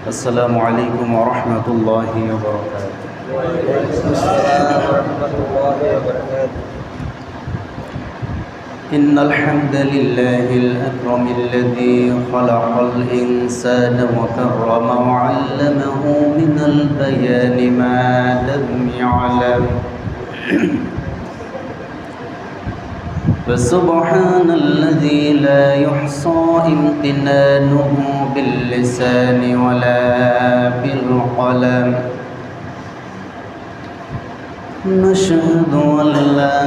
السلام عليكم ورحمة الله وبركاته. وعليكم السلام ورحمة الله وبركاته. إن الحمد لله الأكرم الذي خلق الإنسان وكرم وعلمه من البيان ما لم يعلم فسبحان الذي لا يحصى امتنانه باللسان ولا بالقلم نشهد أن لا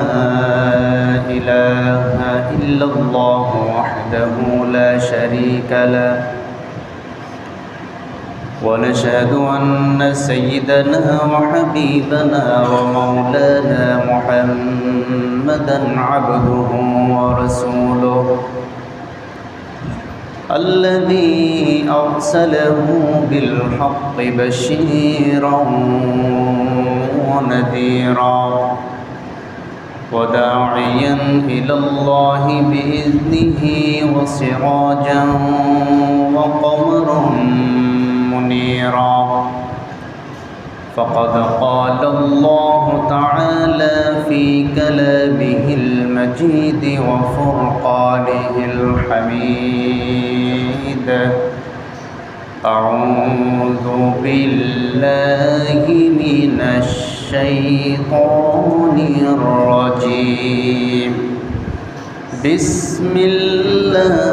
إله إلا الله وحده لا شريك له ونشهد أن سيدنا وحبيبنا ومولانا محمدا عبده ورسوله الذي أرسله بالحق بشيرا ونذيرا وداعيا إلى الله بإذنه وسراجا وقمرا منيرا فقد قال الله تعالى في كلامه المجيد وفرقانه الحميد أعوذ بالله من الشيطان الرجيم بسم الله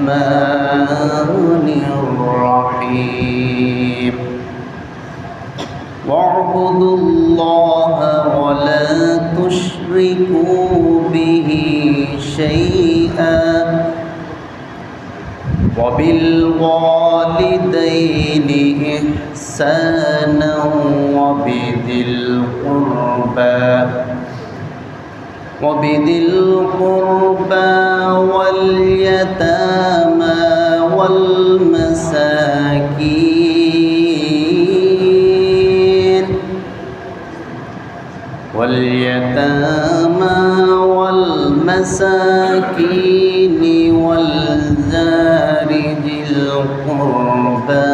الرحمن الرحيم واعبدوا الله ولا تشركوا به شيئا وبالوالدين إحسانا وبذي القربى واليتامى والمساكين والجار ذي القربى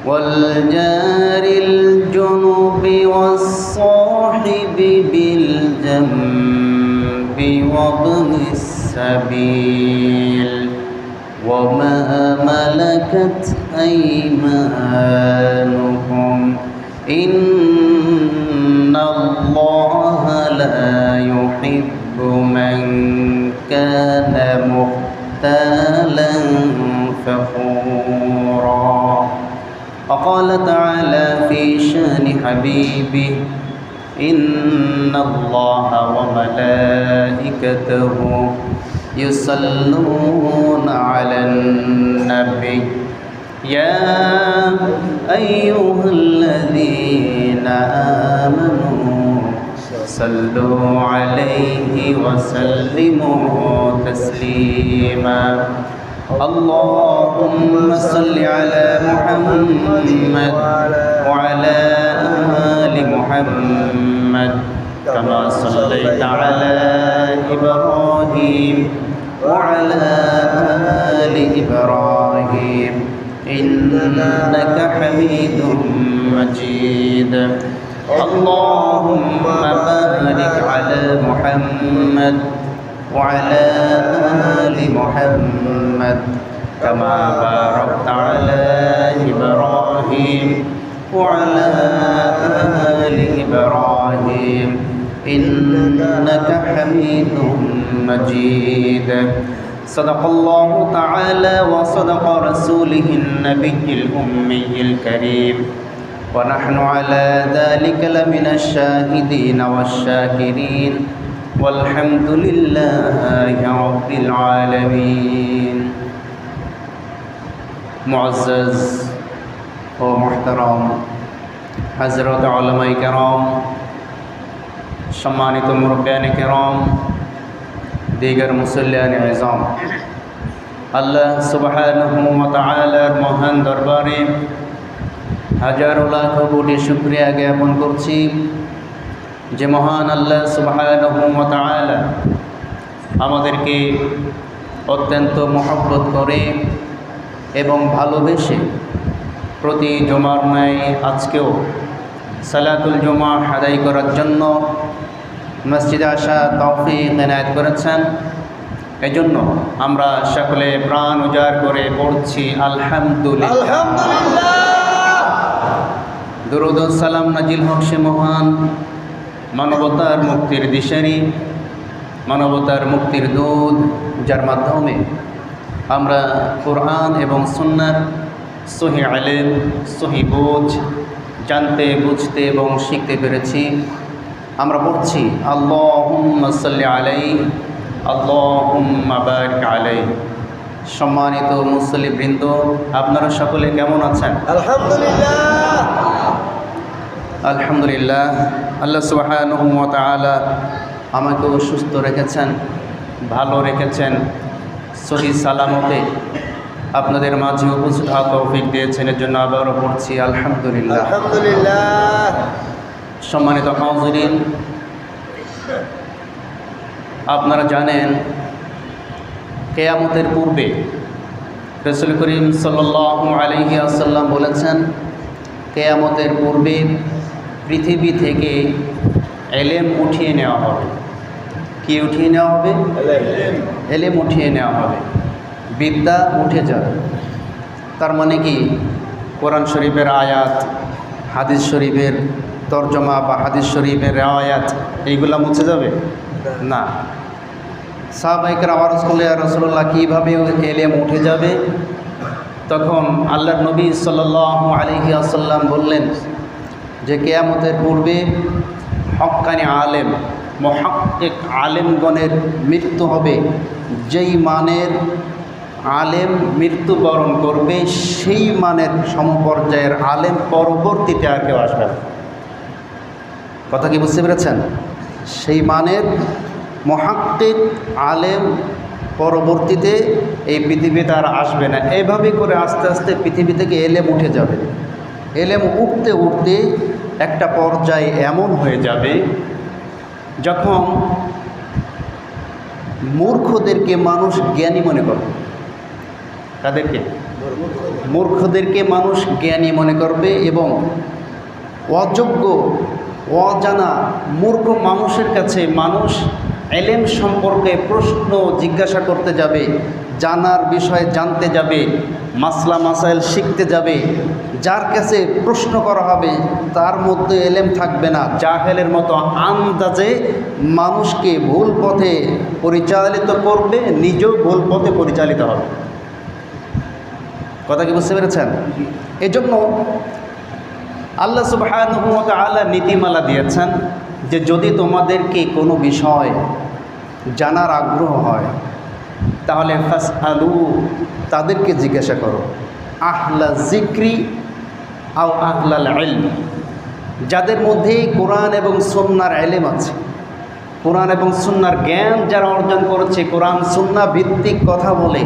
والجار الجنب والصاحب بالجنب وابن السبيل وما ملكت أيمانكم إن الله لا يحب من كان مختالا فخورا وقال تعالى في شان حبيبه إن الله وملائكته يصلون على النبي يا أيها الذين آمنوا صلوا عليه وسلموا تسليما اللهم صل على محمد وعلى آل محمد كما صليت على إبراهيم وعلى آل إبراهيم إنك حميد مجيد اللهم بارك على محمد وعلى آل محمد كما باركت على إبراهيم وعلى آل إبراهيم إنك حميد مجيد صدق الله تعالى وصدق رسوله النبي الأمي الكريم ونحن على ذلك لمن الشاهدين والشاكرين والحمد لله رب العالمين معزز ومحترم حضرات علماء کرام সম্মানিত মুরব্বিয়ানে কেরাম দিগার মুসল্লিয়ান ইজাম আল্লাহ সুবহানাহু ওয়া তাআলার মহান দরবারে হাজার লাখ কোটি শুকরিয়া জ্ঞাপন করছি যে মহান আল্লাহ সুবহানাহু ওয়া তাআলা আমাদেরকে অত্যন্ত মহব্বত করে এবং ভালোবেসে প্রতি জুমার ন্যায় আজকেও সালাতুল জুমা আদায় করার জন্য মসজিদে আসা তৌফিক এনায়েত করেছেন। এজন্য আমরা সকলে প্রাণ উজাড় করে পড়ছি আলহামদুলিল্লাহ। দুরূদ ও সালাম নাজিল হোক সে মহান মানবতার মুক্তির দিশারি, মানবতার মুক্তির দূত, যার মাধ্যমে আমরা কোরআন এবং সুন্নাহর সহি ইলম, সহি বুঝ জানতে, বুঝতে এবং শিখতে পেরেছি। আমরা পড়ছি আল্লাহুম্মা সাল্লি আলাইহি আল্লাহুম্মা বারিক আলাইহি। সম্মানিত মুসল্লিবৃন্দ, আপনারা সকলে কেমন আছেন? আলহামদুলিল্লাহ। আলহামদুলিল্লাহ। আল্লাহ সুবহানাহু ওয়া তাআলা আমাকেও সুস্থ রেখেছেন, ভালো রেখেছেন, সহি সালামতে আপনাদের মাঝে উপস্থিত হওয়ার তৌফিক দিয়েছেন। এর জন্য আবারও পড়ছি আলহামদুলিল্লাহ। আলহামদুলিল্লাহ। সম্মানিত হাজিরিন, আপনারা জানেন কিয়ামতের পূর্বে রাসূল করিম সাল্লাল্লাহু আলাইহি ওয়াসাল্লাম বলেছেন, কিয়ামতের পূর্বে পৃথিবী থেকে ইলম উঠিয়ে নেওয়া হবে। কি উঠিয়ে নেওয়া হবে? ইলম উঠিয়ে নেওয়া হবে, বিদ্যা উঠে যাবে। তার মানে কি কোরআন শরীফের আয়াত, হাদিস শরীফের তরজমা বা হাদিস শরীফের রিওয়ায়াত এইগুলা মুছে যাবে না। সাহাবায়ে কেরাম আরজ করলে, ইয়া রাসূলুল্লাহ কীভাবে ইলম উঠে যাবে? তখন আল্লাহর নবী সাল্লাল্লাহু আলাইহি ওয়াসাল্লাম বললেন যে কিয়ামতের পূর্বে হক্কানি আলেম, মুহাক্কিক আলেমগণের মৃত্যু হবে। যেই মানের আলেম মৃত্যুবরণ করবে সেই মানের সমপর্যায়ের আলেম পরবর্তীতে আর কেউ আসবে না। কথা কি বুঝতে পেরেছেন? সেই মানের মুহাক্কিক আলেম পরবর্তীতে এই পৃথিবীতে আর আসবে না। এইভাবে করে আস্তে আস্তে পৃথিবী থেকে এলেম উঠে যাবে। এলেম উঠতে উঠতে একটা পর্যায়ে এমন হয়ে যাবে যখন মূর্খদেরকে মানুষ জ্ঞানী মনে করবে। তাদেরকে মূর্খদেরকে মানুষ জ্ঞানী মনে করবে এবং অযোগ্য, অজানা মূর্খ মানুষের কাছে মানুষ ইলম সম্পর্কে প্রশ্ন জিজ্ঞাসা করতে যাবে, জানার বিষয়ে জানতে যাবে, মাসলা মাসাইল শিখতে যাবে। যার কাছে প্রশ্ন করা হবে তার মধ্যে ইলম থাকবে না, জাহেলের মতো আন্দাজে মানুষকে ভুল পথে পরিচালিত করবে, নিজেও ভুল পথে পরিচালিত হবে। কথা কি বুঝতে পেরেছেন? এজন্য আল্লাহ সুবহানাহু ওয়া তাআলা নীতিমালা দিয়েছেন যে যদি তোমাদেরকে কোনো বিষয় জানার আগ্রহ হয় তাহলে ফাসআলু, তাদেরকে জিজ্ঞাসা করো, আহলা যিকরি আও আহলাল ইলম, যাদের মধ্যে কোরআন এবং সুন্নাহর ইলম আছে, কোরআন এবং সুন্নাহর জ্ঞান যারা অর্জন করেছে, কোরআন সুন্নাহ ভিত্তিক কথা বলে।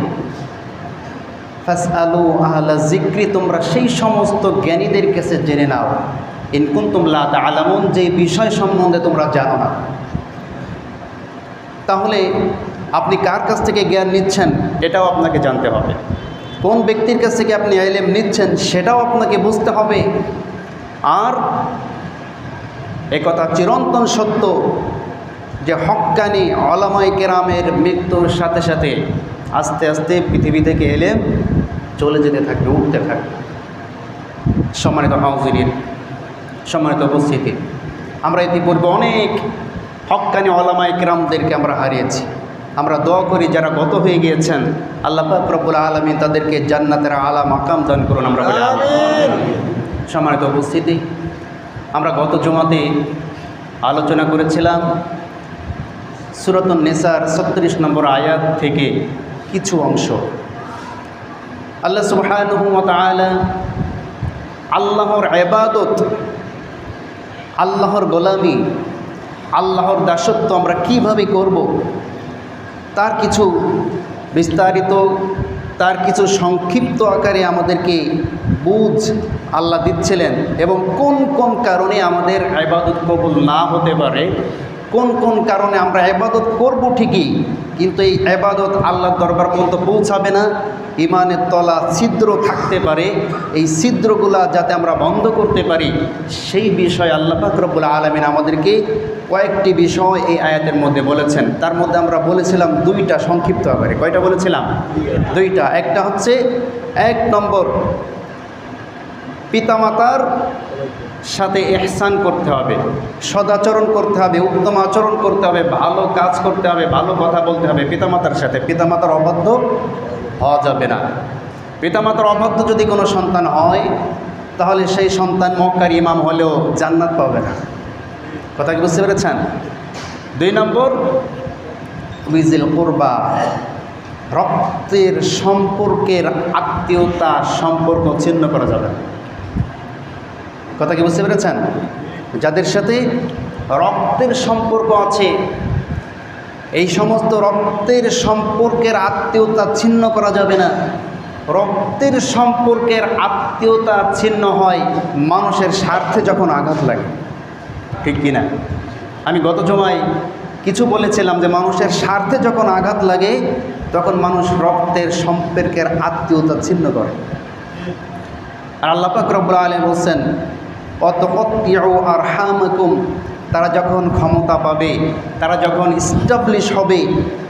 ফাসআলু আহলা যিকরি, তোমরা সেই সমস্ত জ্ঞানীদের কাছে জেনে নাও, ইন কুনতুম লা তা'লামুন, যে বিষয় সম্বন্ধে তোমরা জানো না। তাহলে আপনি কার কাছ থেকে জ্ঞান নিচ্ছেন এটাও আপনাকে জানতে হবে, কোন ব্যক্তির কাছ থেকে আপনি ইলম নিচ্ছেন সেটাও আপনাকে বুঝতে হবে। আর একথা চিরন্তন সত্য যে হক্কানি উলামায়ে কেরামের মৃত্যুর সাথে সাথে আস্তে আস্তে পৃথিবী থেকে ইলম চলে যেতে থাকবে, উঠতে থাকবে। সম্মানিত হাজিরিন, সম্মানিত উপস্থিতি, আমরা ইতিপূর্বে অনেক হক্কানি উলামায়ে কেরামদেরকে আমরা হারিয়েছি। আমরা দোয়া করি যারা গত হয়ে গিয়েছেন আল্লাহ পাক রব্বুল আলামিন তাদেরকে জান্নাতের আলা মাকাম দান করুন, আমরা বলি আমিন। সম্মানিত উপস্থিতি, আমরা গত জুমাতে আলোচনা করেছিলাম সূরাতুন নিসার 36 নম্বর আয়াত থেকে কিছু অংশ। আল্লাহ সুবহানাহু ওয়া তাআলা আল্লাহর ইবাদত, আল্লাহর গোলামি, আল্লাহর দাসত্ব আমরা কিভাবে করব তার কিছু বিস্তারিত, তার কিছু সংক্ষিপ্ত আকারে আমাদেরকে বুঝ আল্লাহ দিচ্ছিলেন এবং কোন কোন কারণে আমাদের ইবাদত কবুল না হতে পারে কোন কোন কারণে আমরা ইবাদত করব ঠিকই, কিন্তু এই ইবাদত আল্লাহর দরবার পর্যন্ত পৌঁছাবে না। ইমানের তলা ছিদ্র থাকতে পারে, এই ছিদ্রগুলা যাতে আমরা বন্ধ করতে পারি, সেই বিষয়ে আল্লাহ পাক রব্বুল আলামিন আমাদেরকে কয়েকটি বিষয় এই আয়াতের মধ্যে বলেছেন। তার মধ্যে আমরা বলেছিলাম দুইটা, সংক্ষিপ্ত আকারে কয়টা বলেছিলাম? দুইটা। একটা হচ্ছে 1 নম্বর, পিতামাতার সাথে ইহসান করতে হবে, সদাচরণ করতে হবে, উত্তম আচরণ করতে হবে, ভালো কাজ করতে হবে, ভালো কথা বলতে হবে পিতামাতার সাথে। পিতামাতার অবাধ্য হওয়া যাবে না। পিতামাতার অবাধ্য যদি কোনো সন্তান হয়, তাহলে সেই সন্তান মক্কার ইমাম হলেও জান্নাত পাবে না। কথা কি বুঝতে পেরেছেন? 2 নম্বর, উইজিল কুরবা, রক্তের সম্পর্কের আত্মীয়তা সম্পর্ক ছিন্ন করা যাবে না। কথা কি বুঝতে পেরেছেন? যাদের সাথে রক্তের সম্পর্ক আছে, এই সমস্ত রক্তের সম্পর্কের আত্মীয়তা ছিন্ন করা যাবে না। রক্তের সম্পর্কের আত্মীয়তা ছিন্ন হয় মানুষের স্বার্থে যখন আঘাত লাগে, ঠিক কিনা? আমি গত জমায় কিছু বলেছিলাম যে মানুষের স্বার্থে যখন আঘাত লাগে তখন মানুষ রক্তের সম্পর্কের আত্মীয়তা ছিন্ন করে। আর আল্লাহ পাক রব্বুল আলামিন বলছেন, অতকত্তিউ আরহামাকুম, তারা যখন ক্ষমতা পাবে, তারা যখন ইস্টাবলিশ হবে,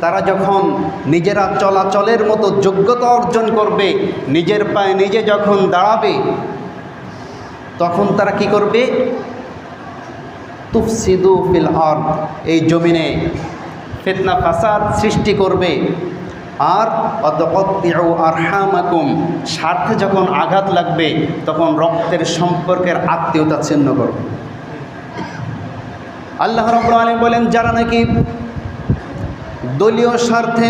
তারা যখন নিজেরা চলাচলের মতো যোগ্যতা অর্জন করবে, নিজের পায়ে নিজে যখন দাঁড়াবে, তখন তারা কি করবে? তুফসিদু ফিল আরদ, এই জমিনে ফিতনা ফাসাদ সৃষ্টি করবে। আর অতকত্তিউ আরহামাকুম, স্বার্থে যখন আঘাত লাগবে তখন রক্তের সম্পর্কের আত্মীয়তা ছিন্ন করবে। আল্লাহ রাব্বুল আলামিন বলেন, যারা নাকি দলীয় স্বার্থে,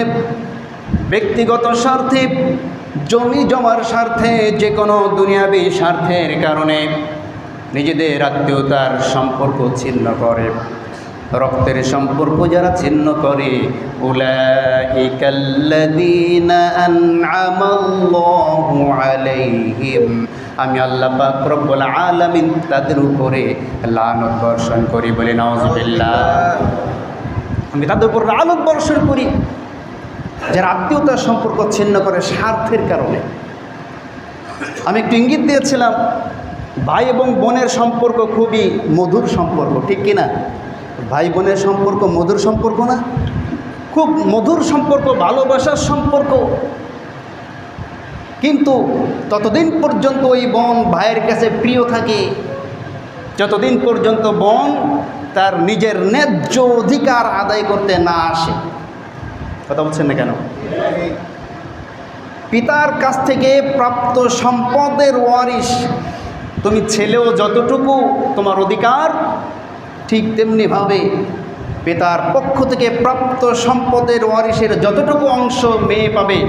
ব্যক্তিগত স্বার্থে, জমি জমার স্বার্থে, যে কোনো দুনিয়াবী স্বার্থের কারণে নিজেদের আত্মীয়তার সম্পর্ক ছিন্ন করে, রক্তের সম্পর্ক যারা ছিন্ন করে, উলাইকাল্লাযীনা আন'আমাল্লাহু আলাইহিম, আমি আল্লাহ পাক রব্বুল আলামিন তাদের উপরে লানত বর্ষণ করি। বলে নাউযুবিল্লাহ। আমি তাদের উপর লানত বর্ষণ করি যারা আত্মীয়তার সম্পর্ক ছিন্ন করে স্বার্থের কারণে। আমি একটু ইঙ্গিত দিয়েছিলাম, ভাই এবং বোনের সম্পর্ক খুবই মধুর সম্পর্ক, ঠিক কিনা? ভাই বোনের সম্পর্ক মধুর সম্পর্ক না? খুব মধুর সম্পর্ক, ভালোবাসার সম্পর্ক। কিন্তু ততদিন পর্যন্ত ওই বোন ভাইয়ের কাছে প্রিয় থাকে যতদিন পর্যন্ত বোন তার নিজের ন্যায্য অধিকার আদায় করতে না আসে। কথা বলছেন না কেন? পিতার কাছ থেকে প্রাপ্ত সম্পদের ওয়ারিশ তুমি ছেলেও যতটুকু তোমার অধিকার, ঠিক তেমনিভাবে পিতার পক্ষ থেকে প্রাপ্ত সম্পদের ওয়ারিশের যতটুকু অংশ মেয়ে পাবে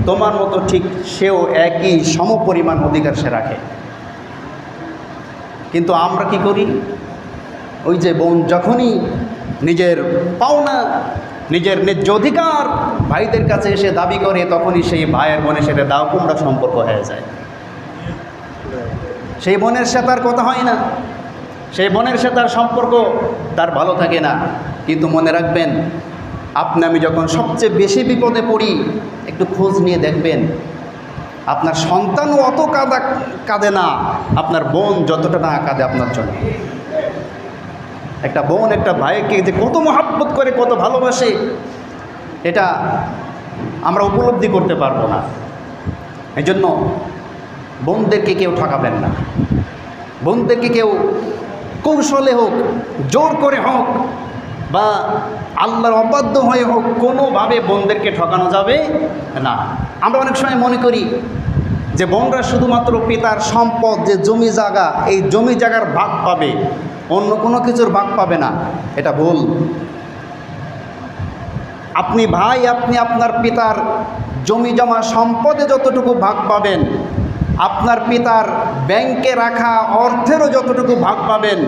তোমার মতো, ঠিক সেও একই সমপরিমাণ অধিকার সে রাখে। কিন্তু আমরা কি করি? ওই যে বোন যখনই নিজের পাওনা, নিজের ন্যায্য অধিকার ভাইদের কাছে এসে দাবি করে, তখনই সেই ভাইয়ের বোনের সাথে দাও কুমড়া সম্পর্ক হয়ে যায়। সেই বোনের সাথে আর কথা হয় না, সেই বোনের সাথে আর সম্পর্ক তার ভালো থাকে না। কিন্তু মনে রাখবেন, আপনি আমি যখন সবচেয়ে বেশি বিপদে পড়ি, একটু খোঁজ নিয়ে দেখবেন আপনার সন্তানও অত কাঁদে না, আপনার বোন যতটা না কাঁদে আপনার জন্য। একটা বোন একটা ভাইকে যে কত মহাব্বত করে, কত ভালোবাসে, এটা আমরা উপলব্ধি করতে পারবো না। এই জন্য বোনদেরকে কেউ ঠকাবেন না। বোনদেরকে কেউ কৌশলে হোক, জোর করে হোক, বা আল্লাহর অবাধ্য হয়ে হোক, কোনোভাবে বোনদেরকে ঠকানো যাবে না। আমরা অনেক সময় মনে করি যে বোনরা শুধুমাত্র পিতার সম্পদ, যে জমি জায়গা, এই জমি জায়গার ভাগ পাবে, অন্য কোনো কিছুর ভাগ পাবে না। এটা ভুল। আপনি ভাই, আপনি আপনার পিতার জমি জমা সম্পদে যতটুকু ভাগ পাবেন, আপনার পিতার ব্যাংকে রাখা অর্থেরও যতটুকু ভাগ পাবেন,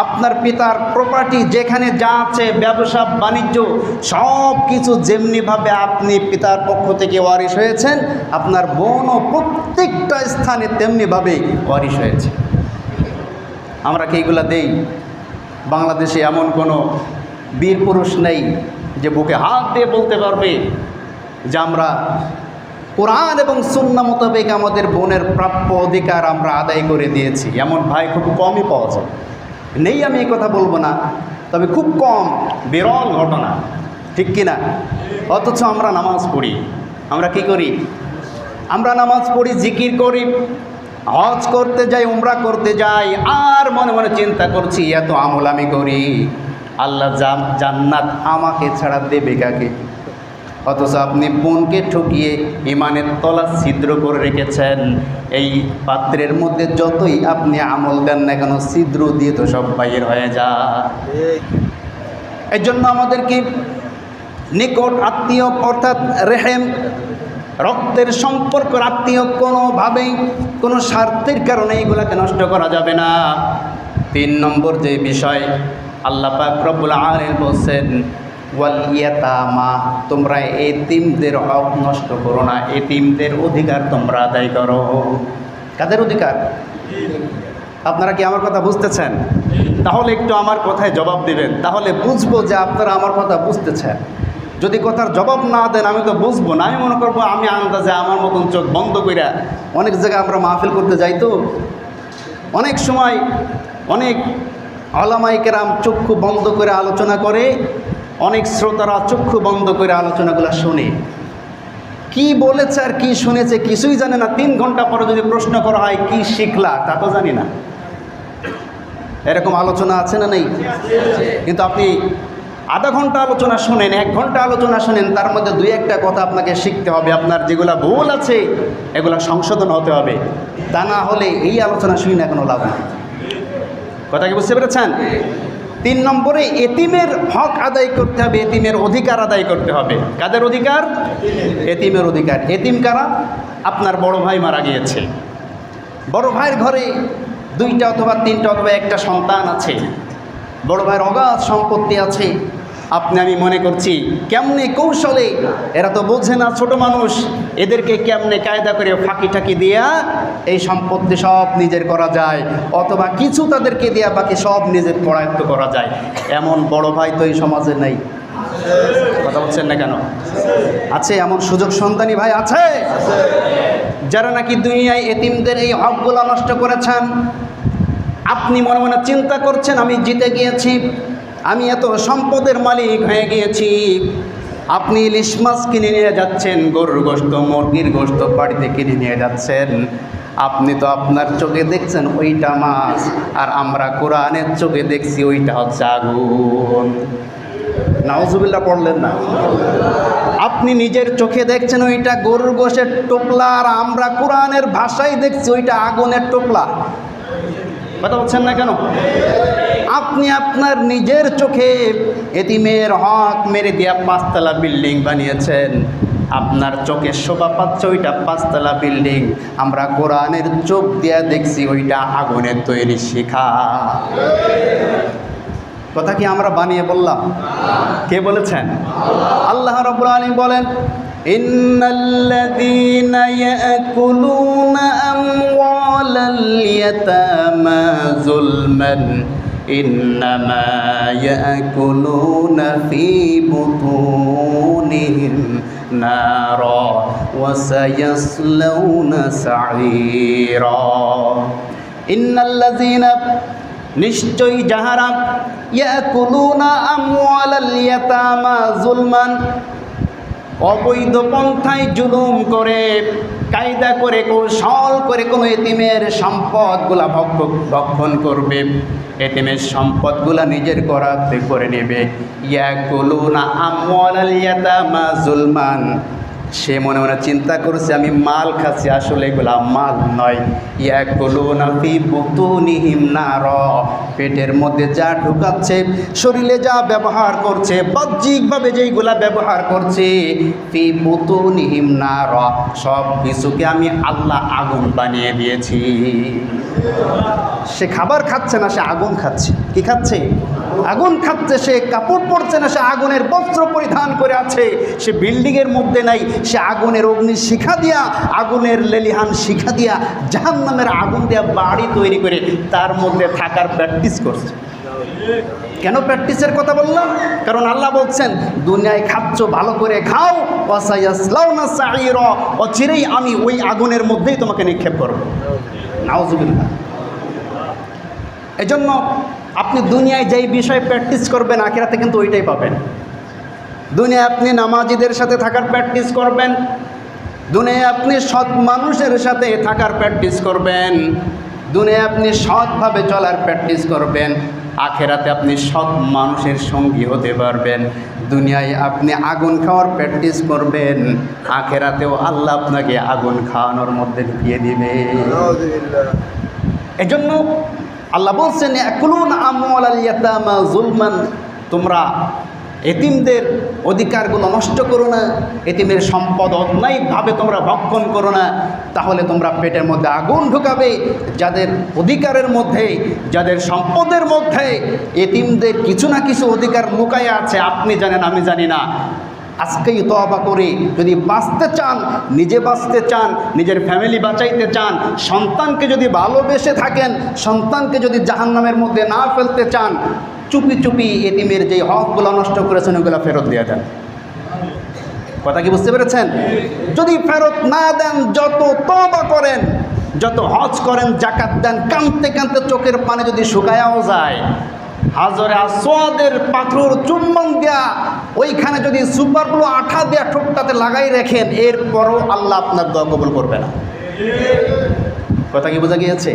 আপনার পিতার প্রপার্টি যেখানে যা আছে, ব্যবসা বাণিজ্য সব কিছু যেমনিভাবে আপনি পিতার পক্ষ থেকে ওয়ারিশ হয়েছেন, আপনার বোনও প্রত্যেকটা স্থানে তেমনিভাবে ওয়ারিশ হয়েছে। আমরা কি এগুলা দেই? বাংলাদেশে এমন কোনো বীর পুরুষ নেই যে বুকে হাত দিয়ে বলতে পারবে যে আমরা কোরআন এবং সুন্নাহ মোতাবেক আমাদের বোনের প্রাপ্য অধিকার আমরা আদায় করে দিয়েছি। এমন ভাই খুব কমই পাওয়া যায়। নেই আমি এই কথা বলবো না, তবে খুব কম, বিরল ঘটনা, ঠিক কিনা? অথচ আমরা নামাজ পড়ি। আমরা কি করি? আমরা নামাজ পড়ি, জিকির করি, হজ করতে যাই, উমরা করতে যাই, আর মনে মনে চিন্তা করছি এত আমল আমি করি, আল্লাহ জান্নাত আমাকে ছাড়া দেবে কাকে? অথচ আপনি বোনকে ঠকিয়ে ইমানের তলা ছিদ্র করে রেখেছেন। এই পাত্রের মধ্যে যতই আপনি আমল দেন না কেন, ছিদ্র দিয়ে তো সব বাইর হয়ে যায়। এই জন্য আমাদেরকে নিকট আত্মীয় অর্থাৎ রেহেম, রক্তের সম্পর্ক আত্মীয় কোনোভাবেই কোনো স্বার্থের কারণে এগুলাকে নষ্ট করা যাবে না। 3 নম্বর যে বিষয় আল্লাহ পাক রব্বুল আলামিন বলছেন, ওয়াল ইয়াতামা, তোমরা এতিমদের হক নষ্ট করো না, এতিমদের অধিকার তোমরা আদায় করো। কাদের অধিকার? আপনারা কি আমার কথা বুঝতেছেন? তাহলে একটু আমার কথায় জবাব দিবেন, তাহলে বুঝবো যে আপনারা আমার কথা বুঝতেছেন। যদি কথার জবাব না দেন আমি তো বুঝবো না। আমি মনে করবো আমি আন্দাজে আমার মতন চোখ বন্ধ কইরা অনেক জায়গায় আমরা মাহফিল করতে যাই, তো অনেক সময় অনেক ওলামায়ে কেরাম চক্ষু বন্ধ করে আলোচনা করে, অনেক শ্রোতারা চক্ষু বন্ধ করে আলোচনাগুলো শুনে, কি বলেছে আর কি শুনেছে কিছুই জানে না। 3 ঘন্টা পরে যদি প্রশ্ন করা হয় কি শিখলা, তা তো জানি না। এরকম আলোচনা আছে না নেই? কিন্তু আপনি আধা ঘন্টা আলোচনা শোনেন, 1 ঘন্টা আলোচনা শোনেন, তার মধ্যে 2-1টা কথা আপনাকে শিখতে হবে। আপনার যেগুলো ভুল আছে এগুলো সংশোধন হতে হবে। তা না হলে এই আলোচনা শুনি না কোনো লাভ নেই। কথা কি বুঝতে পেরেছেন? 3 নম্বরে এতিমের হক আদায় করতে হবে, এতিমের অধিকার আদায় করতে হবে। কাদের অধিকার? এতিমের অধিকার। এতিম কারা? আপনার বড় ভাই মারা গিয়েছে, বড় ভাইয়ের ঘরে 2টা অথবা 3টা অথবা 1টা সন্তান আছে, বড় ভাইয়ের অগাধ সম্পত্তি আছে। আমি মনে করছি কেমনে কৌশলে, এরা তো বোঝে না, ছোট মানুষ, এদেরকে কেমনে কায়দা করে ফাঁকি টাকি দিয়া এই সম্পত্তি সব নিজের করা যায়, অথবা কিছু তাদেরকে দেয়া বাকি সব নিজের করায়ত্ত করা যায়। এমন বড় ভাই তো এই সমাজে নেই। কথা বলছেন না কেন? আছে, এমন সুযোগ সন্তানী ভাই আছে যারা নাকি দুনিয়ায় এতিমদের এই হকগুলো নষ্ট করেছেন। আপনি মনে মনে চিন্তা করছেন আমি জিতে গিয়েছি, আমি এত সম্পদের মালিক হয়ে গিয়েছি। আপনি ইলিশ মাছ কিনে নিয়ে যাচ্ছেন, গরুর গোশত, মুরগির গোশত বাড়িতে কিনে নিয়ে যাচ্ছেন। আপনি তো আপনার চোখে দেখছেন ওইটা মাছ, আর আমরা কোরআনের চোখে দেখছি ওইটা হচ্ছে আগুন। নাউজুবিল্লাহ পড়লেন না? আপনি নিজের চোখে দেখছেন ওইটা গরুর গোশের টোপলা, আর আমরা কোরআনের ভাষায় দেখছি ওইটা আগুনের টোপলা। কথা বলছেন না কেন? আপনি আপনার নিজের চোখে এতিমের হক মেরে দিয়া 5তলা বিল্ডিং বানিয়েছেন। আপনার চোখে শোভা পাচ্ছে ওইটা 5তলা বিল্ডিং, আমরা কোরআনের চোখ দিয়া দেখছি ওইটা আগুনের তৈরি শিখা। কথা কি আমরা বানিয়ে বললাম? কে বলেছেন? আল্লাহ রাব্বুল আলামিন বলেন, ইন্নাল্লাযীনা ইয়াকুলুনা আমওয়ালাল ইয়াতামা যুলমান ইন্নামা ইয়াকুলুনা ফী বুতুনিহিম নারা ওয়া সায়াসলাউনা সাঈরা। ইন্নাল্লাযীনা, নিশ্চয়ই যাহারা, ইয়াকুলুনা আমওয়ালাল ইয়াতামা যুলমান, অবৈধ পন্থায় জুলুম করে, কায়দা করে, কৌশল করে কোনো এতিমের সম্পদগুলা ভক্ষণ করবে, এতিমের সম্পদগুলা নিজের করাতে করে নেবে। ইয়াকুলুনা আমওয়ালাল ইয়াতামা যুলমান, সে মনে মনে চিন্তা করছে আমি মাল খাচ্ছি, আসলে এগুলা মাল নয়। ইয়াকুলুনা ফী বুতুনিহিম নারা, পেটের মধ্যে যা ঢুকাচ্ছে, শরীরে যা ব্যবহার করছে, বাহ্যিকভাবে যেইগুলা ব্যবহার করছে, ফী বুতুনিহিম নারা, সব কিছুকে আমি আল্লাহ আগুন বানিয়ে দিয়েছি। সে খাবার খাচ্ছে না, সে আগুন খাচ্ছে। কি খাচ্ছে? আগুন খাচ্ছে। সে কাপড় পরছে না, সে আগুনের বস্ত্র পরিধান করে আছে। সে বিল্ডিংয়ের মধ্যে নাই, সে আগুনের অগ্নি শিখা দিয়া, আগুনের লেলিহান শিখা দিয়া, জাহান্নামের আগুন দিয়া বাড়ি তৈরি করে তার মধ্যে থাকার প্র্যাকটিস করছে। কেন প্র্যাকটিসের কথা বললাম? কারণ আল্লাহ বলছেন দুনিয়ায় খাচ্ছ ভালো করে খাও, ওয়াসায়াসলাউনা সাঈরা, অচিরেই আমি ওই আগুনের মধ্যেই তোমাকে নিক্ষেপ করব। নাউযুবিল্লাহ। এজন্য আপনি দুনিয়ায় যেই বিষয়ে প্র্যাকটিস করবেন আখিরাতে কিন্তু ওইটাই পাবেন। দুনিয়ায় আপনি নামাজিদের সাথে থাকার প্র্যাকটিস করবেন, দুনিয়ায় আপনি সৎ মানুষের সাথে থাকার প্র্যাকটিস করবেন, দুনিয়ায় আপনি সৎভাবে চলার প্র্যাকটিস করবেন, আখেরাতে আপনি সৎ মানুষের সঙ্গী হতে পারবেন। দুনিয়ায় আপনি আগুন খাওয়ার প্র্যাকটিস করবেন, আখেরাতেও আল্লাহ আপনাকে আগুন খাওয়ানোর মধ্যে ঢুকিয়ে দিবে। এজন্য আল্লাহ বলছেন ইয়াকুলুনা আমওয়ালাল ইয়াতামা যুলমান, তোমরা এতিমদের অধিকারগুলো নষ্ট করো না, এতিমের সম্পদ অন্যায়ভাবে তোমরা ভক্ষণ করো না, তাহলে তোমরা পেটের মধ্যে আগুন ঢুকাবে। যাদের অধিকারের মধ্যে, যাদের সম্পদের মধ্যে এতিমদের কিছু না কিছু অধিকার লুকায় আছে, আপনি জানেন আমি জানি না, আজকেই তওবা করে যদি বাঁচতে চান, নিজে বাঁচতে চান, নিজের ফ্যামিলি বাঁচাইতে চান, সন্তানকে যদি ভালোবেসে থাকেন, সন্তানকে যদি জাহান্নামের মধ্যে না ফেলতে চান, চুপি চুপি এতিমের যে হকগুলো নষ্ট করেছেন ওগুলো ফেরত দিয়ে দেন। কথা কি বুঝতে পেরেছেন? যদি ফেরত না দেন, যত তওবা করেন, যত হজ করেন, জাকাত দেন, কাঁদতে কাঁদতে চোখের পানি যদি শুকায়াও যায়, হাজরে আসওয়াদের পাথর চুম্বন দেয়া ওইখানে যদি সুপারগুলো আঠা দেয়া ঠোঁটটাতে লাগাই রাখেন, এরপরও আল্লাহ আপনার দোয়া কবুল করবে না। কথা কি বোঝা গিয়েছে?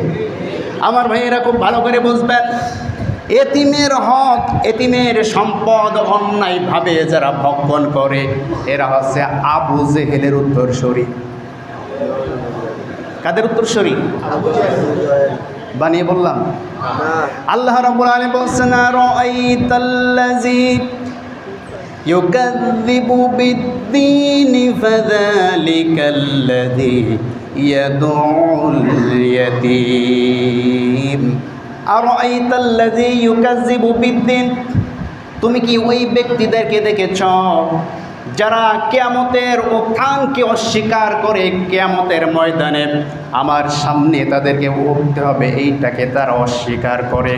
আমার ভাইয়েরা খুব ভালো করে বুঝবেন, এতিমের হক, এতিমের সম্পদ অন্যায়ভাবে যারা ভক্ষণ করে, এরা হচ্ছে আবু জেহেলের উত্তরসূরি। কাদের উত্তরসূরি? বানিয়ে বললাম? আল্লাহ রাব্বুল আলামিন বলছেন আরাআইতাল্লাযী ইউকাযযিবু বিদ্দীনি ফাযালিকাল্লাযী ইয়াদউল ইয়াতীম। আরাআইতাল্লাযী ইউকাযযিবু বিদ্দীন, তুমি কি ওই ব্যক্তিদেরকে দেখেছ যারা কিয়ামতের উত্থানকে অস্বীকার করে, কিয়ামতের ময়দানে আমার সামনে তাদেরকে উঠতে হবে এইটাকে তারা অস্বীকার করে।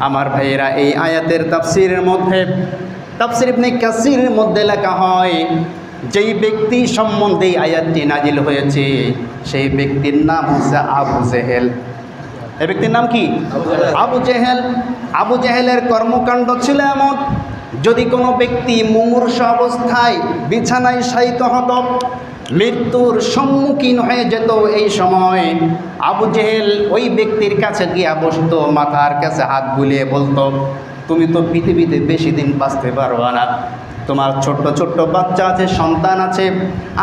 আমার ভাইয়েরা, এই আয়াতের তাফসীরের মধ্যে, তাফসীর ইবনে কাসীরের মধ্যে লেখা হয়, যেই ব্যক্তি সম্বন্ধে এই আয়াতটি নাজিল হয়েছে সেই ব্যক্তির নাম হচ্ছে আবু জেহেল। এই ব্যক্তির নাম কি? আবু জেহেল। আবু জেহেলের কর্মকাণ্ড ছিল এমন, যদি কোনো ব্যক্তি মুমূর্ষ অবস্থায় বিছানায় শায়িত হতো, মৃত্যুর সম্মুখীন হয়ে যেত, এই সময় আবু জেহেল ওই ব্যক্তির কাছে গিয়া বসতো, মাথার কাছে হাত বুলিয়ে বলতো, তুমি তো পৃথিবীতে বেশি দিন বাঁচতে পারবা না, তোমার ছোট্ট ছোট্ট বাচ্চা আছে, সন্তান আছে,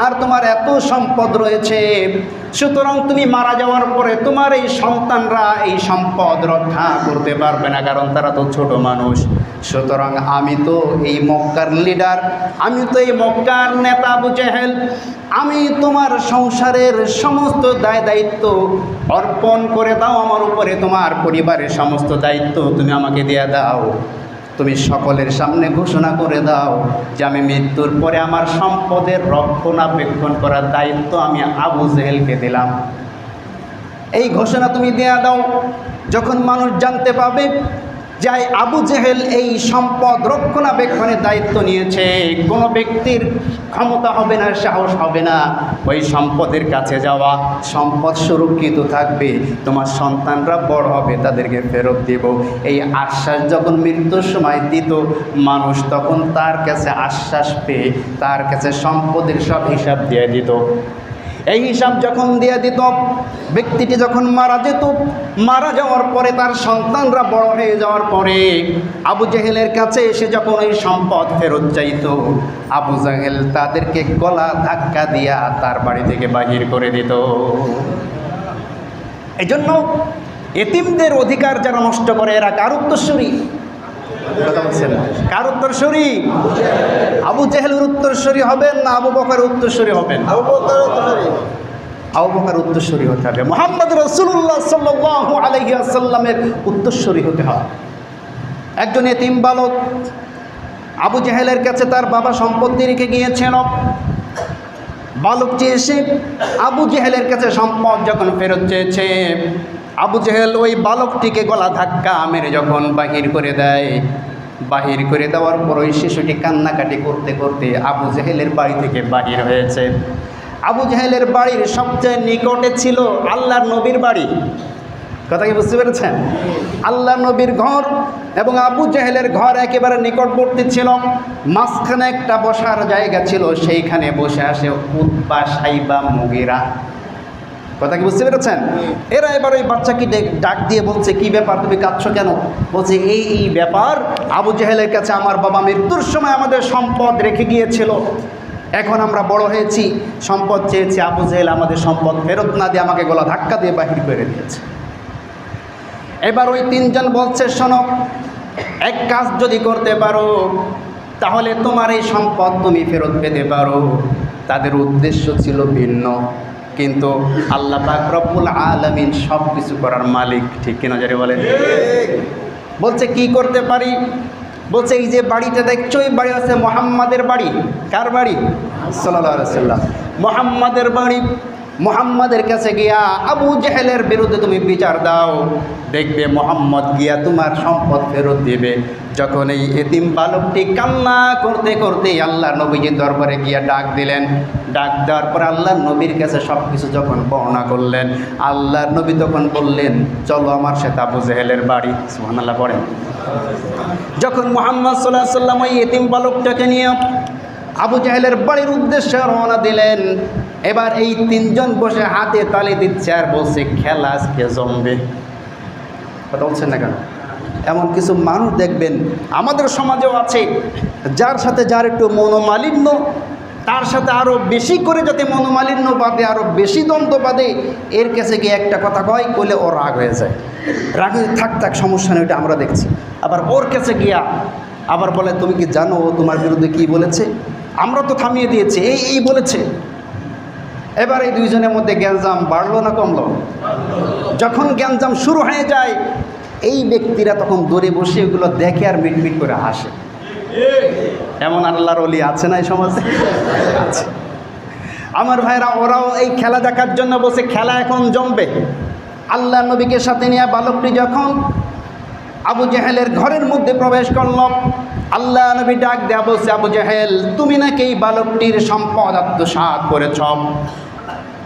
আর তোমার এত সম্পদ রয়েছে, সুতরাং তুমি মারা যাওয়ার পরে তোমার এই সন্তানরা এই সম্পদ রক্ষা করতে পারবে না, কারণ তারা তো ছোট মানুষ। সুতরাং আমি তো এই মক্কার লিডার, আমি তো এই মক্কার নেতা আবু জেহেল, আমি তোমার সংসারের সমস্ত দায় দায়িত্ব অর্পণ করে দাও আমার উপরে, তোমার পরিবারের সমস্ত দায়িত্ব তুমি আমাকে দিয়ে দাও। তুমি সকলের সামনে ঘোষণা করে দাও যে আমি মৃত্যুর পরে আমার সম্পদের রক্ষণাবেক্ষণ করার দায়িত্ব আমি আবু জেহেলকে দিলাম। এই ঘোষণা তুমি দেয়া দাও। যখন মানুষ জানতে পাবে যে আবু জেহেল এই সম্পদ রক্ষণাবেক্ষণের দায়িত্ব নিয়েছে, কোনো ব্যক্তির ক্ষমতা হবে না, সাহস হবে না ওই সম্পদের কাছে যাওয়া, সম্পদ সুরক্ষিত থাকবে, তোমার সন্তানরা বড় হবে, তাদেরকে ফেরত দেব, এই আশ্বাস যখন মৃত্যুর সময় দিত, মানুষ তখন তার কাছে আশ্বাস পেয়ে তার কাছে সম্পদের সব হিসাব দিয়ে দিত। এই হিসাব যখন দিয়ে দিত, ব্যক্তিটি যখন মারা যেত, মারা যাওয়ার পরে তার সন্তানরা বড় হয়ে যাওয়ার পরে আবু জেহেলের কাছে এসে যখন এই সম্পদ ফেরত চাইত, আবু জেহেল তাদেরকে গলা ধাক্কা দিয়া তার বাড়ি থেকে বাহির করে দিত। এই জন্য এতিমদের অধিকার যারা নষ্ট করে এরা কার উত্তরসূরি? কথা বলছেন, কার উত্তরসূরি? আবু জেহেলের উত্তরসূরি হবেন না আবু বকরের উত্তরসূরি হবেন? আবু বকরের উত্তরসূরি হতে হবে, মুহাম্মদ রাসূলুল্লাহ সাল্লাল্লাহু আলাইহি ওয়াসাল্লামের উত্তরসূরি হতে হবে। একজন এতিম বালক আবু জেহেলের কাছে তার বাবা সম্পত্তি রেখে গিয়েছেন। বালকটি এসে আবু জেহেলের কাছে সম্পদ যখন ফেরত চেয়েছে, আবু জেহেল ওই বালকটিকে গলা ধাক্কা মেরে যখন বাহির করে দেয়, বাহির করে দেওয়ার পর ওই শিশুটি কান্নাকাটি করতে করতে আবু জেহেলের বাড়ি থেকে বাহির হয়েছে। আবু জেহেলের বাড়ির সবচেয়ে নিকটে ছিল আল্লাহর নবীর বাড়ি। কথা কি বুঝতে পেরেছেন? আল্লাহ নবীর ঘর এবং আবু জেহেলের ঘর একেবারে নিকটবর্তী ছিল। মাঝখানে একটা বসার জায়গা ছিল, সেইখানে বসে আসে উতবা, সাইবা, মুগীরা। কথা কি বুঝতে পেরেছেন? এরা এবার ওই বাচ্চাকে ডাক দিয়ে বলছে, কি ব্যাপার, তুমি কাঁদছো কেন? বলছে এই ব্যাপার, আবু জেহেলের কাছে আমার বাবা মৃত্যুর সময় আমাদের সম্পদ রেখে গিয়েছিল, এখন আমরা বড় হয়েছি, সম্পদ চেয়েছি, আবু জেহেল আমাদের সম্পদ ফেরত না দিয়ে আমাকে গলা ধাক্কা দিয়ে বাহির করে দিয়েছে। এবার ওই তিনজন বলছে, শোনো, এক কাজ যদি করতে পারো তাহলে তোমার এই সম্পদ তুমি ফেরত পেতে পারো। তাদের উদ্দেশ্য ছিল ভিন্ন, কিন্তু আল্লাহ পাক রব্বুল আলামিন সব কিছু করার মালিক, ঠিক কিনা যারা বলেন? বলছে কি করতে পারি? বলছে এই যে বাড়িটা দেখছো, এই বাড়ি আছে মুহাম্মাদের বাড়ি। কার বাড়ি? সাল্লাল্লাহু আলাইহি ওয়াসাল্লাম, মুহাম্মাদের বাড়ি। মুহাম্মাদের কাছে গিয়া আবু জেহেলের বিরুদ্ধে তুমি বিচার দাও, দেখবে মুহাম্মদ গিয়া তোমার সম্পদ ফেরত দিবে। যখন এই এতিম বালকটি কান্না করতে করতে আল্লাহ নবীজির দরবারে গিয়া ডাক দিলেন, ডাক দেওয়ার পর আল্লাহ নবীর কাছে সব কিছু যখন বর্ণনা করলেন, আল্লাহ নবী তখন বললেন, চলো আমার সাথে আবু জেহেলের বাড়ি। সুবহানাল্লাহ পড়েন। যখন মুহাম্মদ সাল্লাল্লাহু আলাইহি ওয়াসাল্লাম ওই এতিম বালকটাকে নিয়ে আবু জেহেলের বাড়ির উদ্দেশ্যে রওনা দিলেন, এবার এই তিনজন বসে হাতে তালি দিচ্ছে আর বলছে, খেলা আজকে জমবে। কথা বলছেন না কেন? এমন কিছু মানুষ দেখবেন আমাদের সমাজেও আছে, যার সাথে যার একটু মনোমালিন্য, তার সাথে আরও বেশি করে যাতে মনোমালিন্য বাদে, আরও বেশি দ্বন্দ্ব বাদে, এর কাছে গিয়ে একটা কথা কয়, কইলে ওর রাগ হয়ে যায়। রাগ হয়ে থাক সমস্যা নেই, ওইটা আমরা দেখছি। আবার ওর কাছে গিয়া আবার বলে, তুমি কি জানো ও তোমার বিরুদ্ধে কী বলেছে? আমরা তো থামিয়ে দিয়েছি, এই বলেছে। এবার এই দুইজনের মধ্যে গ্যাঞ্জাম বাড়লো না কমলো? যখন গ্যাঞ্জাম শুরু হয়ে যায়, এই ব্যক্তিরা তখন দূরে বসে এগুলো দেখে আর মিটমিট করে হাসে। এমন আল্লাহর ওলি আছে না এই সমাজে? আছে। আমার ভাইরা, ওরাও এই খেলা দেখার জন্য বসে, খেলা এখন জমবে। আল্লাহ নবীকে সাথে নিয়ে বালকটি যখন আবু জেহেলের ঘরের মধ্যে প্রবেশ করল, আল্লাহ নবী ডাক দেয়া বলছে, আবু জেহেল, তুমি নাকি এই বালকটির সম্পদ আত্মসাৎ করেছ,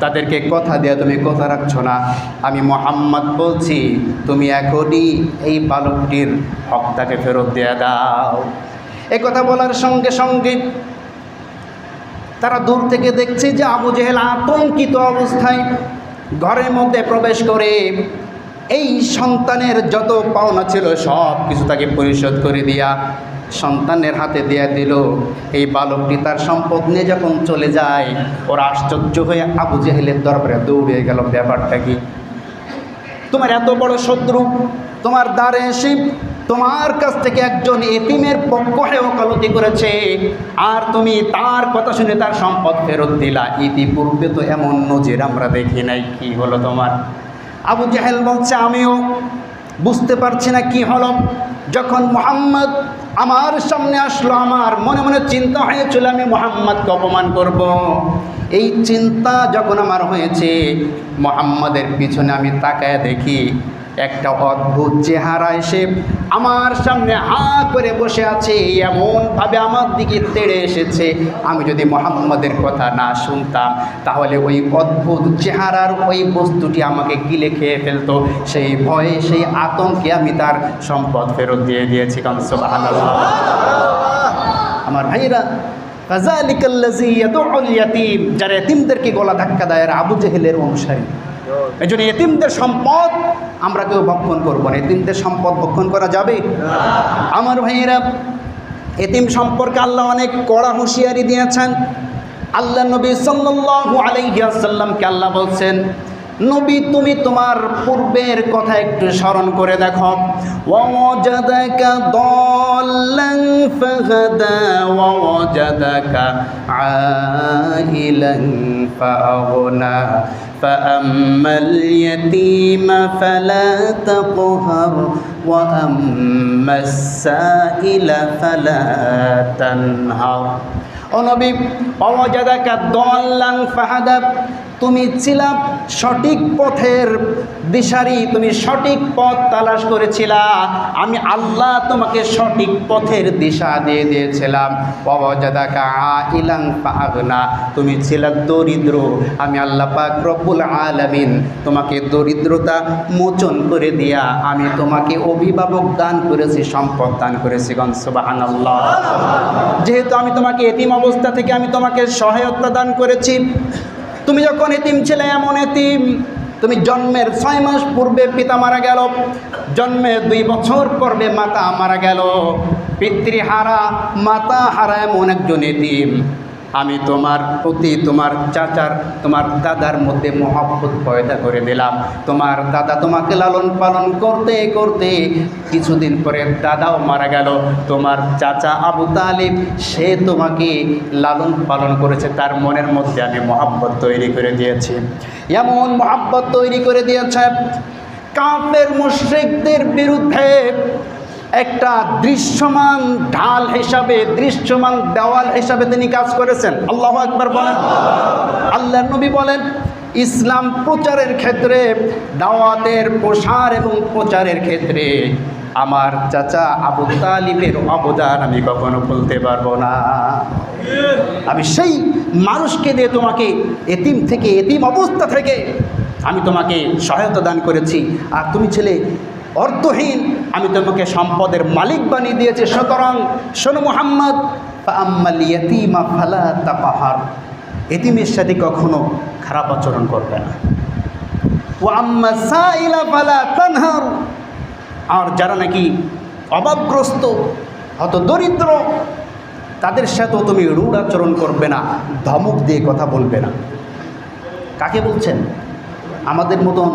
তাদেরকে কথা দেয়া তুমি কথা রাখছো না। আমি মুহাম্মদ বলছি, তুমি এখনই এই বালকটির হকটাকে ফেরত দিয়ে দাও। এই কথা বলার সঙ্গে সঙ্গে তারা দূর থেকে দেখছে যে আবু জেহেল আতঙ্কিত অবস্থায় ঘরের মধ্যে প্রবেশ করে এই সন্তানের যত পাওনা ছিল সব কিছু তাকে পরিশোধ করে দিয়া সন্তানের হাতে দিয়ে দিল। এই বালকটি তার সম্পদ নিয়ে যখন চলে যায়, ওরা আশ্চর্য হয়ে আবু জেহেলের দরবারে দৌড়ে গেল। ব্যাপারটা কি? তোমার এত বড় শত্রু তোমার দ্বারে এসে তোমার কাছ থেকে একজন এতিমের পক্ষ হয়ে ওকালতি করেছে, আর তুমি তার কথা শুনে তার সম্পদ ফেরত দিলা। ইতিপূর্বে তো এমন নজির আমরা দেখি নাই, কি হলো তোমার? আবু জেহেল বলছে, আমিও বুঝতে পারছি না কি হলো। যখন মুহাম্মদ আমার সামনে আসলো, আমার মনে মনে চিন্তা হয়েছিল আমি মুহাম্মদকে অপমান করব। এই চিন্তা যখন আমার হয়েছে, মুহাম্মদের পিছনে আমি তাকায় দেখি একটা অদ্ভুত চেহারা এসে আমার সামনে হা করে বসে আছে, এমনভাবে আমার দিকে তেড়ে এসেছে। আমি যদি মুহাম্মদের কথা না শুনতাম তাহলে ওই অদ্ভুত চেহারার ওই বস্তুটি আমাকে গিলে খেয়ে ফেলতো। সেই ভয়ে, সেই আতঙ্কে আমি তার সম্পদ ফেরত দিয়ে দিয়েছি। সুবহানাল্লাহ। আমার ভাইরা, ফাযালিকাল্লাযী ইয়াদউল ইয়াতীম, যারা এতিমদেরকে গলা ধাক্কা দেয় আবু জেহেলের অনুসারী। এই জন্য এতিমদের সম্পদ আমরা কেউ ভক্ষণ করবো না। এতিমদের সম্পদ ভক্ষণ করা যাবে? আমার ভাইয়েরা, এতিম সম্পর্কে আল্লাহ অনেক কড়া হুঁশিয়ারি দিয়েছেন। আল্লাহ নবী সাল্লাল্লাহু আলাইহি ওয়াসাল্লামকে আল্লাহ বলছেন, নবী তুমি তোমার পূর্বের কথা একটু স্মরণ করে দেখো। ওয়াজাদাকা দাল্লান ফাহাদা ওয়াজাদাকা আইলান ফাআগনা ফাআম্মাল ইয়াতীমা ফালা তাকহার ওয়া আম্মাস সাইলা ফালা তানহার। ও নবী, ওয়াজাদাকা দাল্লান ফাহাদা, তুমি ছিলা সঠিক পথের দিশারি, তুমি সঠিক পথ তালাশ করেছিলা, আমি আল্লাহ তোমাকে সঠিক পথের দিশা দিয়ে দিয়েছিলাম। ওয়াজাদাকা আইলান ফাআগনা, তুমি ছিলা দরিদ্র, আমি আল্লাহ পাক রব্বুল আলামিন তোমাকে দরিদ্রতা মোচন করে দিয়া আমি তোমাকে অভিভাবক দান করেছি, সম্পদ দান করেছি। গণ সুবহানাল্লাহ। যেহেতু আমি তোমাকে এতিম অবস্থা থেকে আমি তোমাকে সহায়তা দান করেছি, তুমি যখন এতিম ছিলে, এমন এতিম তুমি জন্মের 6 মাস পূর্বে পিতা মারা গেল, জন্মের 2 বছর পূর্বে মাতা মারা গেল, পিতৃহারা মাতা হারা এমন একজন এতিম আমি তোমার প্রতি তোমার চাচার তোমার দাদার মধ্যে মহব্বত পয়দা করে দিলাম। তোমার দাদা তোমাকে লালন পালন করতে করতে কিছুদিন পরে দাদাও মারা গেল, তোমার চাচা আবু তালিব সে তোমাকে লালন পালন করেছে, তার মনের মধ্যে আমি মহব্বত তৈরি করে দিয়েছি। এমন মহব্বত তৈরি করে দিয়েছে কাফের মুশরিকদের বিরুদ্ধে একটা দৃশ্যমান ঢাল হিসাবে, দৃশ্যমান দেওয়াল হিসাবে তিনি কাজ করেছেন। আল্লাহু আকবার বলেন। আল্লাহর নবী বলেন, ইসলাম প্রচারের ক্ষেত্রে, দাওয়াতের প্রসার এবং প্রচারের ক্ষেত্রে আমার চাচা আবু তালিবের অবদান আমি কখনো ভুলতে পারবো না। আমি সেই মানুষকে দিয়ে তোমাকে এতিম থেকে, এতিম অবস্থা থেকে আমি তোমাকে সহায়তা দান করেছি, আর তুমি ছেলে অর্থহীন, আমি তোমাকে সম্পদের মালিক বানিয়ে দিয়েছি। সুতরাং শোনো মুহাম্মদ, ফাআম্মাল ইয়াতীমা ফালা তাকহার, এতিমের সাথে কখনো খারাপ আচরণ করবে না। ওয়া আম্মা সাইলা ফালা তানহার, আর যারা নাকি অভাবগ্রস্ত, হত দরিদ্র, তাদের সাথেও তুমি রূঢ় আচরণ করবে না, ধমক দিয়ে কথা বলবে না। কাকে বলছেন? আমাদের মতন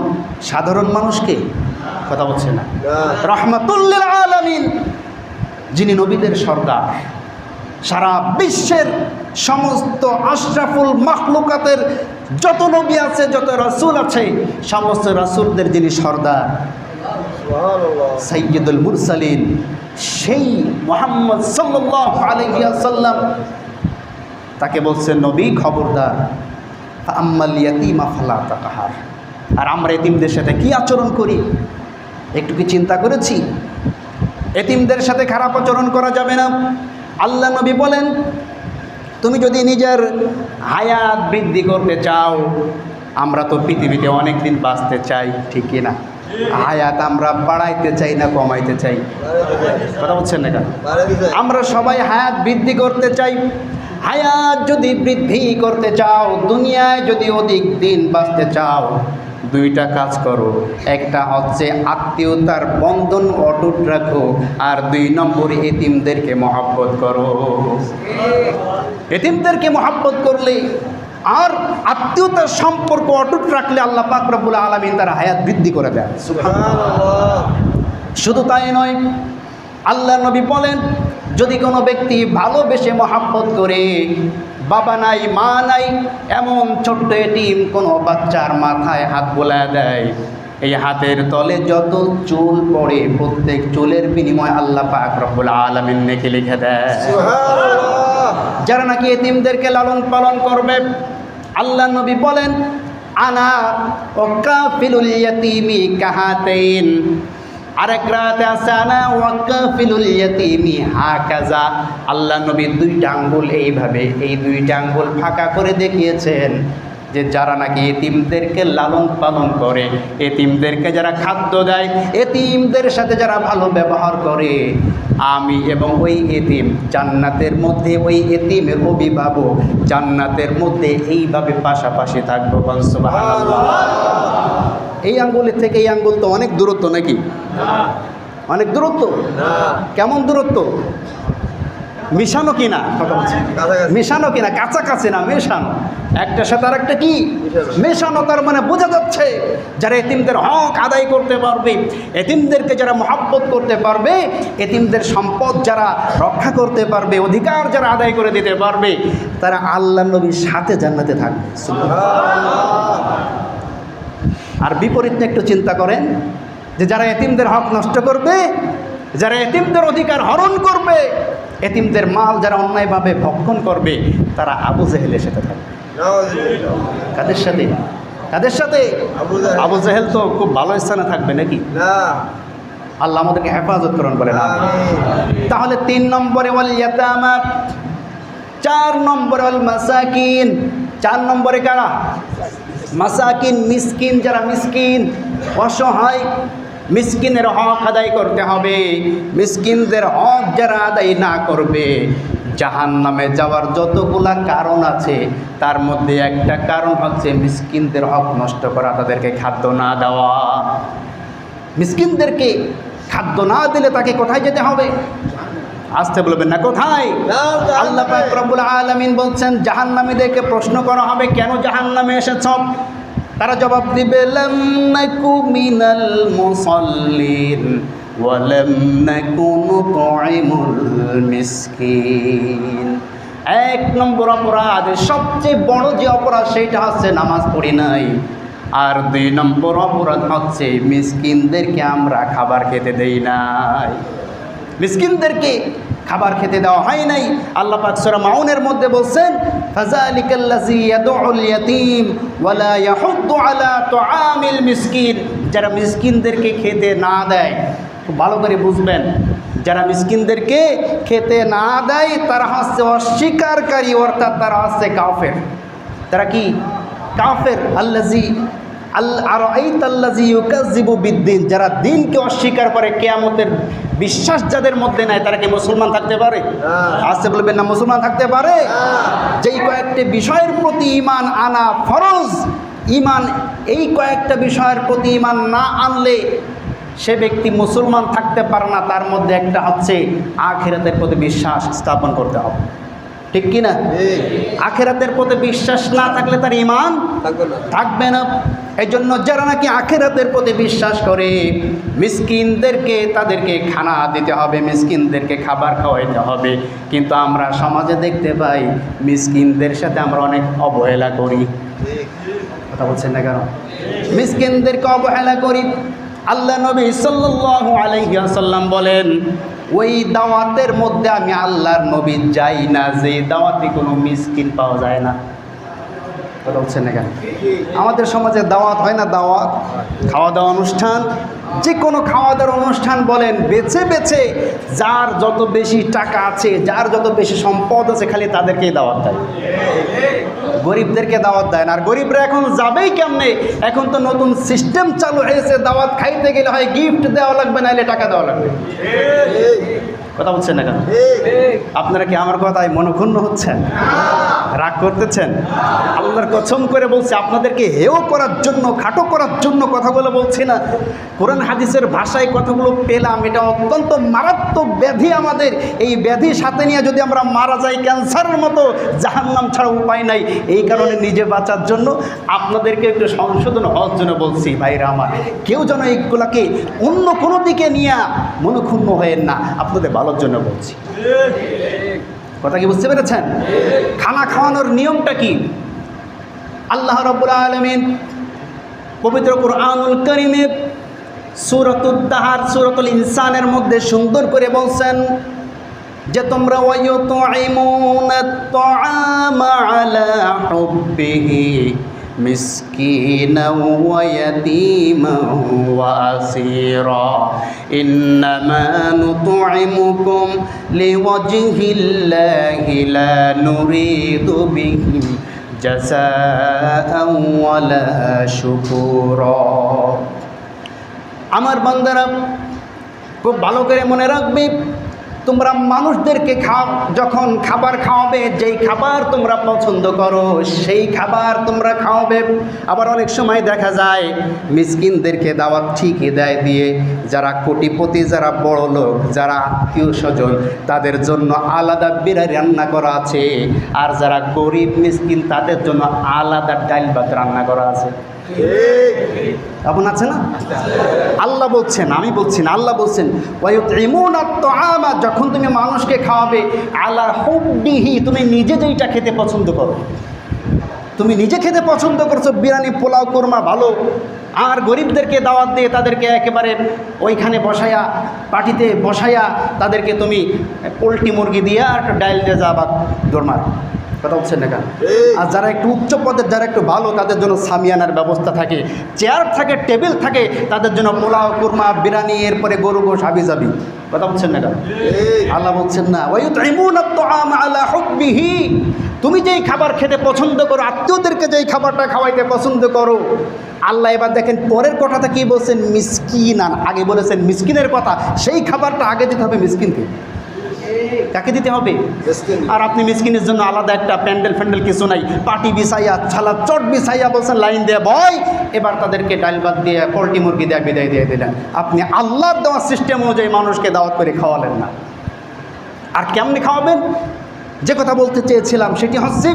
সাধারণ মানুষকে কথা বলছে না। রাহমাতুল লিল আলামিন, যিনি নবীদের সর্দার, সারা বিশ্বের সমস্ত আশরাফুল মাখলুকাতের যত নবী আছে, যত রাসূল আছে, সমস্ত রাসূলদের যিনি সর্দার, সাইয়্যিদুল মুরসালিন, সেই মুহাম্মদ সাল্লাল্লাহু আলাইহি ওয়াসাল্লাম, তাকে বলছেন নবী খবরদার, ফাআম্মাল ইয়াতীমা ফালা তাকহার। আর আমরা এতিমদের সাথে কি আচরণ করি একটু কি চিন্তা করেছি? এতিমদের সাথে খারাপ আচরণ করা যাবে না। আল্লাহ নবী বলেন, তুমি যদি নিজের হায়াত বৃদ্ধি করতে চাও, আমরা তো পৃথিবীতে অনেক দিন বাঁচতে চাই, ঠিক কি না? হায়াত আমরা বাড়াইতে চাই না কমাইতে চাই? কথা বলছেন না কেন? আমরা সবাই হায়াত বৃদ্ধি করতে চাই। হায়াত যদি বৃদ্ধি করতে চাও, দুনিয়ায় যদি অধিক দিন বাঁচতে চাও, 2টা কাজ করো। একটা হচ্ছে আত্মীয়তার বন্ধন অটুট রাখো, আর 2 নম্বর এতিমদেরকে মহব্বত করো। এতিমদেরকে মহব্বত করলে আর আত্মীয়তার সম্পর্ক অটুট রাখলে আল্লাহ পাক রব্বুল আলামিন তার হায়াত বৃদ্ধি করে দেন। সুবহানাল্লাহ। শুধু তাই নয়, আল্লাহ নবী বলেন, যদি কোনো ব্যক্তি ভালোবেসে মহব্বত করে, বাবা নাই মা নাই এমন ছোট্ট এতিম কোনো বাচ্চার মাথায় হাত বোলায় দেয়, এই হাতের তলে যত চুল পড়ে প্রত্যেক চুলের বিনিময়ে আল্লাহ পাক রব্বুল আলামিন নেকি লিখে দেয়। সুবহানাল্লাহ। যারা নাকি এতিমদেরকে লালন পালন করবে, আল্লাহ নবী বলেন, আনা ওয়াকাফিলুল ইয়াতীমি কাহাতাইন। আরেক রাতে আছে, আনা ওয়াকাফিলুল ইয়াতীমি হাকাযা। আল্লাহ নবী 2টা আঙ্গুল এইভাবে, এই 2টা আঙ্গুল ফাঁকা করে দেখিয়েছেন যে যারা নাকি এতিমদেরকে লালন পালন করে, এতিমদেরকে যারা খাদ্য দেয়, এতিমদের সাথে যারা ভালো ব্যবহার করে, আমি এবং ওই এতিম জান্নাতের মধ্যে, ওই এতিমের অভিভাবক জান্নাতের মধ্যে এইভাবে পাশাপাশি থাকবো। সুবহানাল্লাহ। এই আঙ্গুলের থেকে এই আঙ্গুল তো অনেক দূরত্ব নাকি? অনেক দূরত্ব। কেমন দূরত্ব? মিশানো কিনা? মিশানো কিনা? কাছাকাছি না, মেশানো। একটার সাথে আর একটা কি মেশানো। তার মানে বোঝা যাচ্ছে যারা এতিমদের হক আদায় করতে পারবে, এতিমদেরকে যারা মহব্বত করতে পারবে, এতিমদের সম্পদ যারা রক্ষা করতে পারবে, অধিকার যারা আদায় করে দিতে পারবে, তারা আল্লাহ নবীর সাথে জান্নাতে থাকবে। আর বিপরীতে একটু চিন্তা করেন, যে যারা এতিমদের হক নষ্ট করবে, যারা এতিমদের অধিকার হরণ করবে, এতিমদের মাল যারা অন্যায়ভাবে ভক্ষণ করবে, তারা আবু জেহেলের সাথে থাকবে। নাউজুবিল্লাহ। কাদের সাথে? কাদের সাথে? আবু জাহেল। আবু জাহেল তো খুব ভালো স্থানে থাকবে নাকি? না। আল্লাহ আমাদেরকে হেফাজত করুন বলেন আমিন। আমিন। তাহলে 3 নম্বরে ওয়াল ইয়াতামা, 4 নম্বরে ওয়াল মাসাকিন। 4 নম্বরে কারা? মাসাকিন, মিসকিন, যারা মিসকিন অসহায়, মিসকিনের হক আদায় করতে হবে। মিসকিনদের হক যারা আদায় না করবে, জাহান্নামে যাওয়ার যতগুলা কারণ আছে তার মধ্যে একটা কারণ হচ্ছে মিসকিনদের হক নষ্ট করা, তাদেরকে খাদ্য না দেওয়া। মিসকিনদেরকে খাদ্য না দিলে তাকে কোথায় যেতে হবে? আসতে বলবেন না, কোথায়? আল্লাহ পাক রব্বুল আলামিন বলছেন জাহান্নামীদেরকে প্রশ্ন করা হবে, কেন জাহান্নামে এসেছ? তারা জবাব দিবে লাম নাকু মিনাল মুসাল্লিন ওয়া লাম নাকু নুতঈমুল মিসকিন। 1 নম্বর অপরাধ, সবচেয়ে বড় যে অপরাধ সেইটা হচ্ছে নামাজ পড়ি নাই। আর 2 নম্বর অপরাধ হচ্ছে মিসকিনদেরকে আমরা খাবার খেতে দেই নাই। মিসকিনদেরকে খাবার খেতে দেওয়া হয় নাই। আল্লাহ পাক সূরা মাউনের মধ্যে বলছেন ফাযালিকাল্লাযী ইয়াদউল ইয়াতীম ওয়া লা ইয়াহুদ্দু আলা তুআমিল মিসকিন। যারা মিসকিনদেরকে খেতে না দেয়, খুব ভালো করে বুঝবেন, যারা মিসকিনদেরকে খেতে না দেয় তারা হচ্ছে অস্বীকারী, অর্থাৎ তারা হচ্ছে কাফের। তারা কি? কাফের। আরাআইতাল্লাযী ইউকাযযিবু বিদ্দিন, যারা দিনকে অস্বীকার করে, কিয়ামতের বিশ্বাস যাদের মধ্যে নাই, তারা কি মুসলমান থাকতে পারে? আসতে বলবেন না, মুসলমান থাকতে পারে? যেই কয়েকটি বিষয়ের প্রতি ঈমান আনা ফরজ, ঈমান এই কয়েকটা বিষয়ের প্রতি ঈমান না আনলে সে ব্যক্তি মুসলমান থাকতে পারে না। তার মধ্যে একটা হচ্ছে আখিরাতের প্রতি বিশ্বাস স্থাপন করতে হবে, ঠিক কি না? আখিরাতের প্রতি বিশ্বাস না থাকলে তার ঈমান থাকবে না। এই জন্য যারা নাকি আখিরাতের প্রতি বিশ্বাস করে, মিসকিনদেরকে তাদেরকে খানা দিতে হবে, মিসকিনদেরকে খাবার খাওয়াইতে হবে। কিন্তু আমরা সমাজে দেখতে পাই মিসকিনদের সাথে আমরা অনেক অবহেলা করি। কথা বলছেন না কেন? মিসকিনদেরকে অবহেলা করি। আল্লাহ নবী সাল্লাল্লাহু আলাইহি ওয়াসাল্লাম বলেন, ওই দাওয়াতের মধ্যে আমি আল্লাহর নবী যাই না যে দাওয়াতে কোনো মিসকিন পাওয়া যায় না। কথা বলছেন না কেন? আমাদের সমাজে দাওয়াত হয় না, দাওয়াত খাওয়া দাওয়া অনুষ্ঠান, যে কোনো খাওয়া দাওয়ার অনুষ্ঠান বলেন, বেছে বেছে যার যত বেশি টাকা আছে, যার যত বেশি সম্পদ আছে, খালি তাদেরকেই দাওয়াত দেয়, গরিবদেরকে দাওয়াত দেয় না। আর গরিবরা এখন যাবেই কেমনে? এখন তো নতুন সিস্টেম চালু হয়েছে, দাওয়াত খাইতে গেলে হয় গিফট দেওয়া লাগবে, নাহলে টাকা দেওয়া লাগবে। কথা বলছেন না কেন? আপনারা কি আমার কথায় মনক্ষুণ্ণ হচ্ছেন? রাগ করতেছেন? আল্লাহর কসম করে বলছি, আপনাদেরকে হেয় করার জন্য, খাটো করার জন্য কথাগুলো বলছি না। কোরআন হাদিসের ভাষায় কথাগুলো পেলাম, এটা অত্যন্ত মারাত্মক ব্যাধি আমাদের। এই ব্যাধি সাথে নিয়ে যদি আমরা মারা যাই ক্যান্সারের মতো, জাহান্নাম ছাড়া উপায় নাই। এই কারণে নিজে বাঁচার জন্য আপনাদেরকে একটু সংশোধন হওয়ার জন্য বলছি, ভাইরা আমার, কেউ যেন এইগুলাকে অন্য কোনো দিকে নিয়ে মনক্ষুণ্ণ হয়েন না, আপনাদের ভালোর জন্য বলছি। কথা কি বুঝতে পেরেছেন? খানা খাওয়ানোর নিয়মটা কি? আল্লাহ রাব্বুল আলামিন পবিত্র কুরআনুল কারীমে সূরাতুদ দাহার, সূরাতুল ইনসানের মধ্যে সুন্দর করে বলছেন যে তোমরা ওয়ায়ুতুঈমুনাত তাআমা আলা হুব্বিহি মিসকিনাও ওয়া ইয়াতীমান ওয়া আসীরা ইন্নামা নুতঈমুকুম লিওয়াজহিল্লাহি লা নুরিদু বিহিম জাযাআন ওয়া লা শুকুরা। আমার বান্দারা খুব ভালো করে মনে রাখবে, তোমরা মানুষদেরকে যখন খাবার খাওয়াবে, যেই খাবার তোমরা পছন্দ করো সেই খাবার তোমরা খাওয়াবে। আবার অনেক সময় দেখা যায় মিসকিনদেরকে দাওয়াত ঠিকই দেয় দিয়ে, যারা কোটিপতি, যারা বড় লোক, যারা আত্মীয় স্বজন, তাদের জন্য আলাদা বিরিয়ানি রান্না করা আছে, আর যারা গরিব মিসকিন তাদের জন্য আলাদা ডাল ভাত রান্না করা আছে। এমন আছে না? আল্লাহ বলছেন, আমি বলছি না, আল্লাহ বলছেন ওয়ায়ুতঈমুনাত তাআমা, যখন তুমি মানুষকে খাওয়াবে আলা হুব্বিহি, তুমি নিজে যেইটা খেতে পছন্দ করো, তুমি নিজে খেতে পছন্দ করছো বিরিয়ানি, পোলাও, কোরমা, ভালো, আর গরিবদেরকে দাওয়াত দিয়ে তাদেরকে একেবারে ওইখানে বসায়া, পার্টিতে বসায়া তাদেরকে তুমি পোলট্রি মুরগি দিয়ে আর ডাইল দিয়ে যা বা দরমার। কথা বলছেন না কেন? ঠিক। আর যারা একটু উচ্চ পদের, যারা একটু ভালো, তাদের জন্য সামিয়ানার ব্যবস্থা থাকে, চেয়ার থাকে, টেবিল থাকে, তাদের জন্য পোলাও, কুরমা, বিরিয়ানি, এরপরে গরু গোশ, হাবি যাবি। কথা বলছেন না কেন? ঠিক। আল্লাহ বলছেন না ওয়ায়ুতঈমুনা আত-তাআম আলা হুব্বিহি, তুমি যেই খাবার খেতে পছন্দ করো, আত্মীয়দেরকে যেই খাবারটা খাওয়াইতে পছন্দ করো, আল্লাহ এবার দেখেন পরের কথাটা কি বলছেন, মিসকিনান। আগে বলেছেন মিসকিনের কথা, সেই খাবারটা আগে দিতে হবে মিসকিনকে। কাকে দিতে হবে? মিসকিন। আর আপনি মিসকিনের জন্য আলাদা একটা প্যান্ডেল ফ্যান্ডেল কিছু নাই, পাটি বিছাইয়া, ছালা চট বিছাইয়া বলছেন লাইন দিয়ে ভয়, এবার তাদেরকে ডাল ভাত দিয়ে, পোলট্রি মুরগি দিয়ে বিদায় দিয়ে দিলেন। আপনি আল্লাহর দেওয়ার সিস্টেম অনুযায়ী মানুষকে দাওয়াত করে খাওয়ালেন না। আর কেমনি খাওয়াবেন? যে কথা বলতে চেয়েছিলাম সেটি হচ্ছে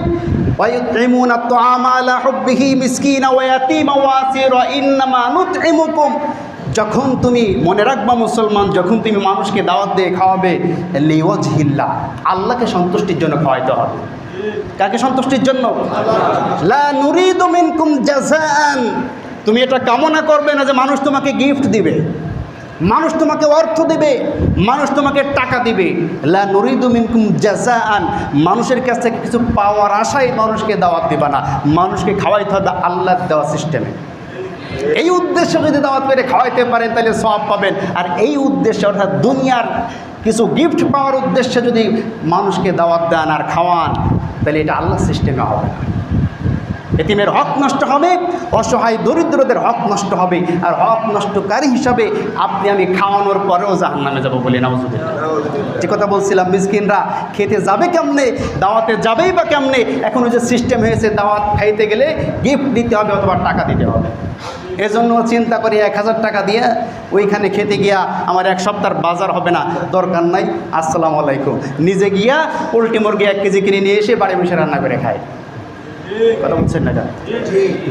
ওয়ায়ুতঈমুনা আত-তাআমা আলা হুব্বিহি মিসকিনা ওয়া ইয়াতীমা ওয়া আসীরা ইন্নামা নুতঈমুকুম। যখন তুমি মনে রাখবা মুসলমান, যখন তুমি মানুষকে দাওয়াত দিয়ে খাওয়াবে, লিওয়াজহিল্লাহ, আল্লাহকে সন্তুষ্টির জন্য খাওয়াইতে হবে। কাকে সন্তুষ্টির জন্য? লা নুরিদু মিনকুম জাযাআন। তুমি এটা কামনা করবে না যে মানুষ তোমাকে গিফট দিবে, মানুষ তোমাকে অর্থ দিবে, মানুষ তোমাকে টাকা দিবে। লা নুরিদু মিনকুম জাযাআন, মানুষের কাছ থেকে কিছু পাওয়ার আশায় মানুষকে দাওয়াত দিবা না, মানুষকে খাওয়াইতে হবে আল্লাহর দেওয়া সিস্টেমে। এই উদ্দেশ্যে যদি দাওয়াত করে খাওয়াইতে পারেন তাহলে সওয়াব পাবেন। আর এই উদ্দেশ্যে অর্থাৎ দুনিয়ার কিছু গিফট পাওয়ার উদ্দেশ্যে যদি মানুষকে দাওয়াত দেন আর খাওয়ান, তাহলে এটা আল্লাহর সিস্টেমে হবে না। এতিমের হক নষ্ট হবে, অসহায় দরিদ্রদের হক নষ্ট হবে, আর হক নষ্টকারী হিসাবে আপনি আমি খাওয়ানোর পরেও জাহান্নামে যাব বলে নাউজুবিল্লাহ। যে কথা বলছিলাম, মিসকিনরা খেতে যাবে কেমনে, দাওয়াতে যাবেই বা কেমনে? এখন ওই যে সিস্টেম হয়েছে, দাওয়াত খাইতে গেলে গিফট দিতে হবে অথবা টাকা দিতে হবে। এজন্য চিন্তা করি 1000 টাকা দিয়ে ওইখানে খেতে গিয়া আমার এক সপ্তাহের বাজার হবে না, দরকার নাই, আসসালামু আলাইকুম। নিজে গিয়া পোলট্রি মুরগি 1 কেজি কিনে নিয়ে এসে বাড়ি বসে রান্না করে খায়। কথা বলছেন না?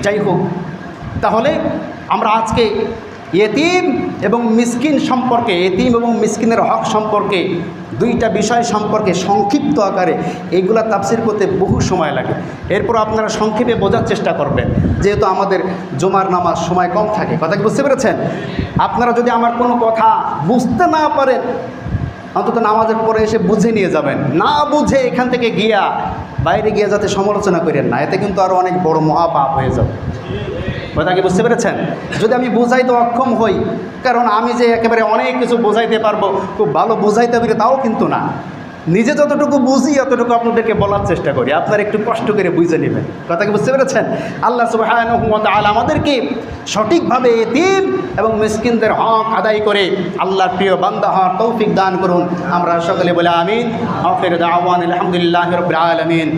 যাই হোক, তাহলে আমরা আজকে এতিম এবং মিসকিন সম্পর্কে, এতিম এবং মিসকিনের হক সম্পর্কে, দুইটা বিষয় সম্পর্কে সংক্ষিপ্ত আকারে, এইগুলা তাফসির করতে বহু সময় লাগে। এরপর আপনারা সংক্ষেপে বোঝার চেষ্টা করবেন, যেহেতু আমাদের জুমার নামাজ সময় কম থাকে। কথা কি বুঝতে পেরেছেন? আপনারা যদি আমার কোনো কথা বুঝতে না পারেন, অন্তত নামাজের পরে এসে বুঝে নিয়ে যাবেন। না বুঝে এখান থেকে গিয়া বাইরে গিয়ে যাতে সমালোচনা করেন না, এতে কিন্তু আরও অনেক বড় মহাপাপ হয়ে যাবে। কথা কি বুঝতে পেরেছেন? যদি আমি বোঝাইতে অক্ষম হই, কারণ আমি যে একেবারে অনেক কিছু বোঝাইতে পারবো, খুব ভালো বোঝাইতে পারি তাও কিন্তু না। নিজে যতটুকু বুঝি অতটুকু আপনাদেরকে বলার চেষ্টা করি, আপনারা একটু কষ্ট করে বুঝে নেবেন। কথা কি বুঝতে পেরেছেন? আল্লাহ সুবহানাহু ওয়া তাআলা আমাদেরকে সঠিকভাবে এতিম এবং মিসকিনদের হক আদায় করে আল্লাহর প্রিয় বান্দা হওয়ার তৌফিক দান করুন। আমরা সকলে বলে আমিন। আখির দাওয়ানা আলহামদুলিল্লাহি রাব্বিল আলামিন।